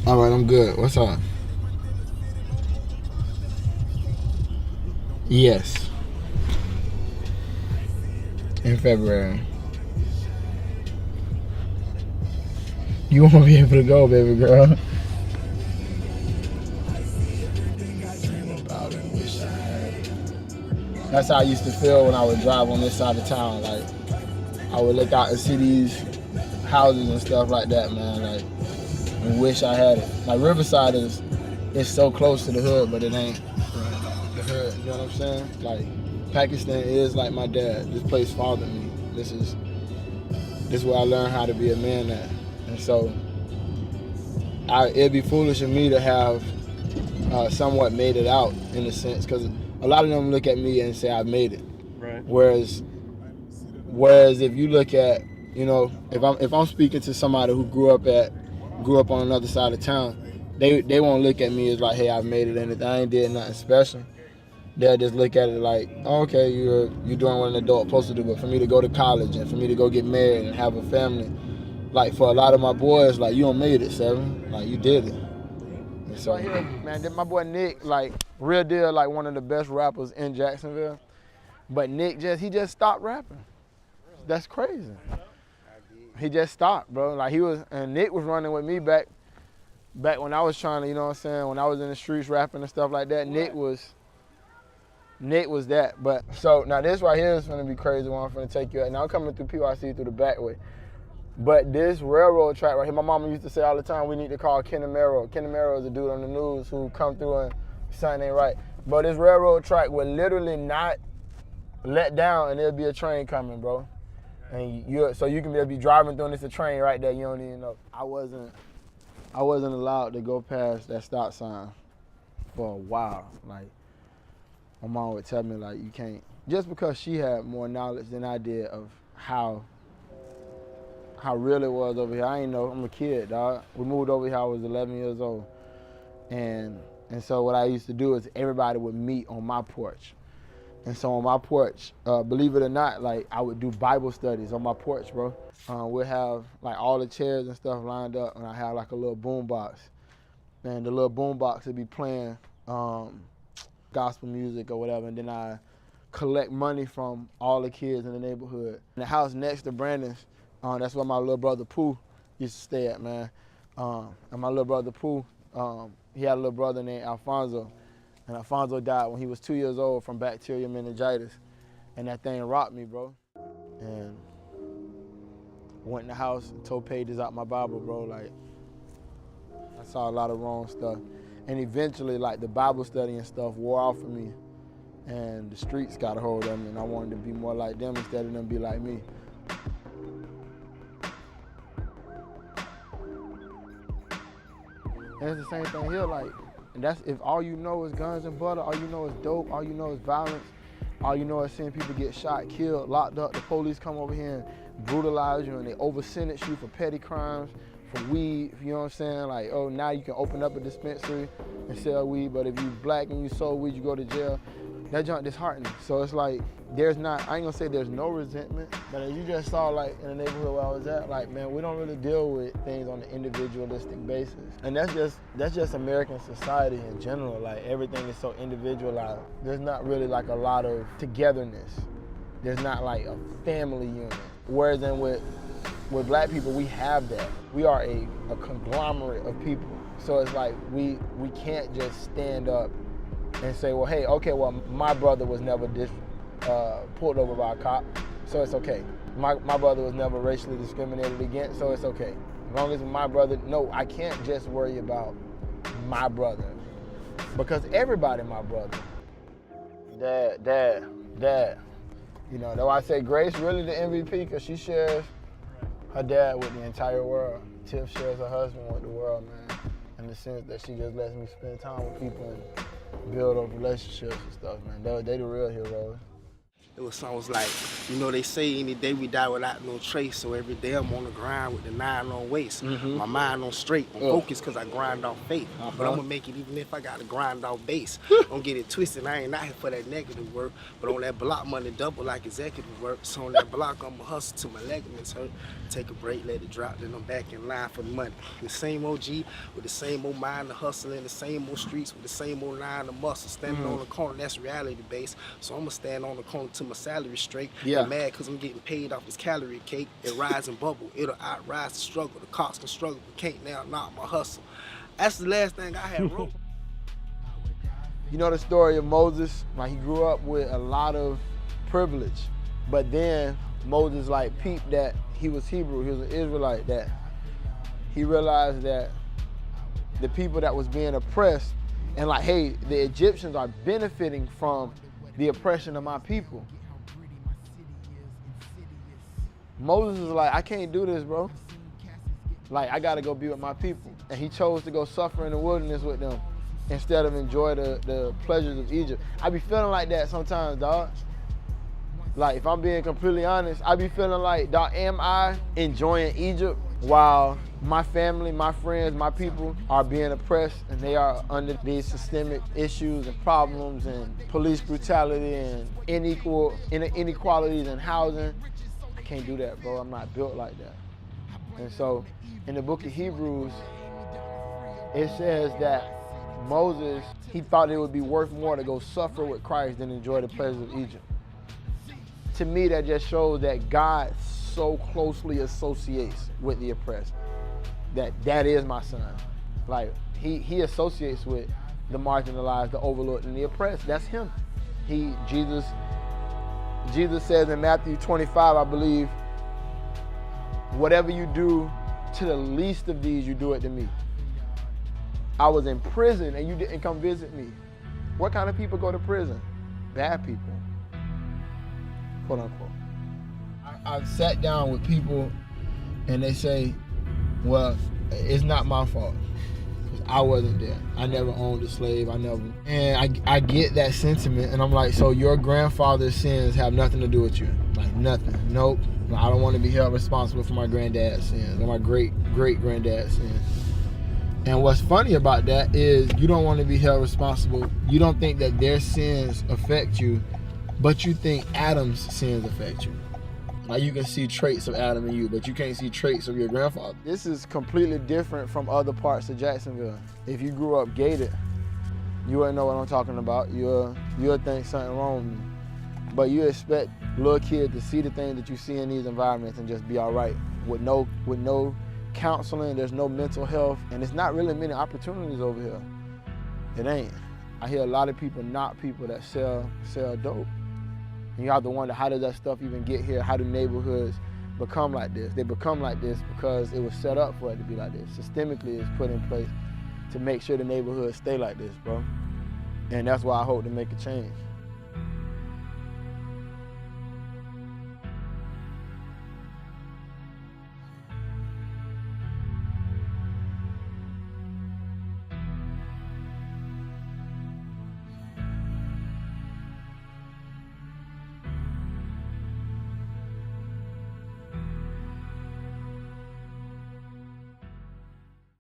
All right, I'm good. What's up? Yes, in February. You won't be able to go, baby girl. That's how I used to feel when I would drive on this side of town. Like, I would look out and see these houses and stuff like that, man. Like, and wish I had it. Like, Riverside is so close to the hood, but it ain't the hood. You know what I'm saying? Like, Pakistan is like my dad. This place fathered me. This is where I learned how to be a man at. And so, it'd be foolish of me to have somewhat made it out in a sense, because a lot of them look at me and say I've made it. Right. Whereas if you look at, if I'm speaking to somebody who grew up on another side of town, they won't look at me as like, hey, I've made it and I ain't did nothing special. They'll just look at it like, oh, okay, you're doing what an adult supposed to do. But for me to go to college and for me to go get married and have a family, like for a lot of my boys, like, you don't made it, Seven. Like, you did it. And so here, man, my boy Nick, like, real deal, like one of the best rappers in Jacksonville. But Nick he just stopped rapping. That's crazy. He just stopped, bro. Like, and Nick was running with me back when I was trying to, you know what I'm saying, when I was in the streets rapping and stuff like that. Nick was that. But so now this right here is gonna be crazy one I'm gonna take you at. Now I'm coming through PYC through the back way. But this railroad track right here, my mama used to say all the time, we need to call Kenny Merrow. Kenny Merrow is a dude on the news who come through and something ain't right. But this railroad track will literally not let down and there'll be a train coming, bro. And so you can be driving through and it's a train right there, you don't even know. I wasn't allowed to go past that stop sign for a while. Like, my mom would tell me, like, you can't, just because she had more knowledge than I did of how real it was over here. I ain't know, I'm a kid, dog. We moved over here, I was 11 years old. And so what I used to do is everybody would meet on my porch. And so on my porch, believe it or not, like, I would do Bible studies on my porch, bro. We'd have like all the chairs and stuff lined up, and I had like a little boom box. And the little boom box would be playing gospel music or whatever, and then I collect money from all the kids in the neighborhood. And the house next to Brandon's, that's where my little brother Pooh used to stay at, man. And my little brother Pooh, he had a little brother named Alfonso. And Alfonso died when he was 2 years old from bacterial meningitis. And that thing rocked me, bro. And went in the house and tore pages out my Bible, bro. Like, I saw a lot of wrong stuff. And eventually, like, the Bible study and stuff wore off of me. And the streets got a hold of me, and I wanted to be more like them instead of them be like me. And it's the same thing here, like, and that's if all you know is guns and butter, all you know is dope, all you know is violence, all you know is seeing people get shot, killed, locked up, the police come over here and brutalize you and they over-sentence you for petty crimes, for weed, you know what I'm saying? Like, oh, now you can open up a dispensary and sell weed, but if you black and you sold weed, you go to jail. That junk disheartening. So it's like, I ain't gonna say there's no resentment, but as you just saw, like, in the neighborhood where I was at, like, man, we don't really deal with things on an individualistic basis. And that's just American society in general. Like, everything is so individualized. There's not really like a lot of togetherness. There's not like a family unit. Whereas then with black people, we have that. We are a conglomerate of people. So it's like, we can't just stand up and say, well, hey, okay, well, my brother was never pulled over by a cop, so it's okay. My brother was never racially discriminated against, so it's okay. As long as my brother, no, I can't just worry about my brother, because everybody my brother. Dad. You know, that's why I say Grace really the MVP, because she shares her dad with the entire world. Tiff shares her husband with the world, man, in the sense that she just lets me spend time with people and build up relationships and stuff, man. They the real heroes. It was songs like You know, they say any day we die without no trace, so every day I'm on the grind with the 9 on waist. My mind on straight, I'm focused because I grind off faith. But I'm going to make it even if I got to grind off base. Don't get it twisted, I ain't out here for that negative work, but on that block, money double like executive work. So on that block, I'm going to hustle till my ligaments hurt. Take a break, let it drop, then I'm back in line for the money. The same OG with the same old mind, the hustle in the same old streets with the same old line of muscle. Standing on the corner, that's reality based. So I'm going to stand on the corner till my salary straight. Yeah. Mad because I'm getting paid off this calorie cake. It rise and bubble. It'll outrise the struggle. The cost can struggle, but can't now knock my hustle. That's the last thing I had wrote. You know the story of Moses? Like, he grew up with a lot of privilege, but then Moses like peeped that he was Hebrew, he was an Israelite, that he realized that the people that was being oppressed, and like, hey, the Egyptians are benefiting from the oppression of my people. Moses was like, I can't do this, bro. Like, I gotta go be with my people. And he chose to go suffer in the wilderness with them instead of enjoy the pleasures of Egypt. I be feeling like that sometimes, dog. Like, if I'm being completely honest, I be feeling like, dog, am I enjoying Egypt while my family, my friends, my people are being oppressed and they are under these systemic issues and problems and police brutality and inequalities in housing? I can't do that, bro. I'm not built like that. And so in the book of Hebrews, it says that Moses, he thought it would be worth more to go suffer with Christ than enjoy the pleasures of Egypt. To me, that just shows that God so closely associates with the oppressed. That is my son. Like, he associates with the marginalized, the overlooked, and the oppressed. That's him. Jesus says in Matthew 25, I believe, whatever you do to the least of these, you do it to me. I was in prison and you didn't come visit me. What kind of people go to prison? Bad people, quote unquote. I've sat down with people and they say, well, it's not my fault. I wasn't there. I never owned a slave. And I get that sentiment, and I'm like, so your grandfather's sins have nothing to do with you? Like, nothing. Nope. I don't want to be held responsible for my granddad's sins or my great-great-granddad's sins. And what's funny about that is you don't want to be held responsible. You don't think that their sins affect you, but you think Adam's sins affect you. Like, you can see traits of Adam in you, but you can't see traits of your grandfather. This is completely different from other parts of Jacksonville. If you grew up gated, you wouldn't know what I'm talking about. You'll think something wrong with me. But you expect little kids to see the things that you see in these environments and just be all right. With no counseling, there's no mental health, and it's not really many opportunities over here. It ain't. I hear a lot of people knock people that sell dope. And you have to wonder, how does that stuff even get here? How do neighborhoods become like this? They become like this because it was set up for it to be like this. Systemically, it's put in place to make sure the neighborhoods stay like this, bro. And that's why I hope to make a change.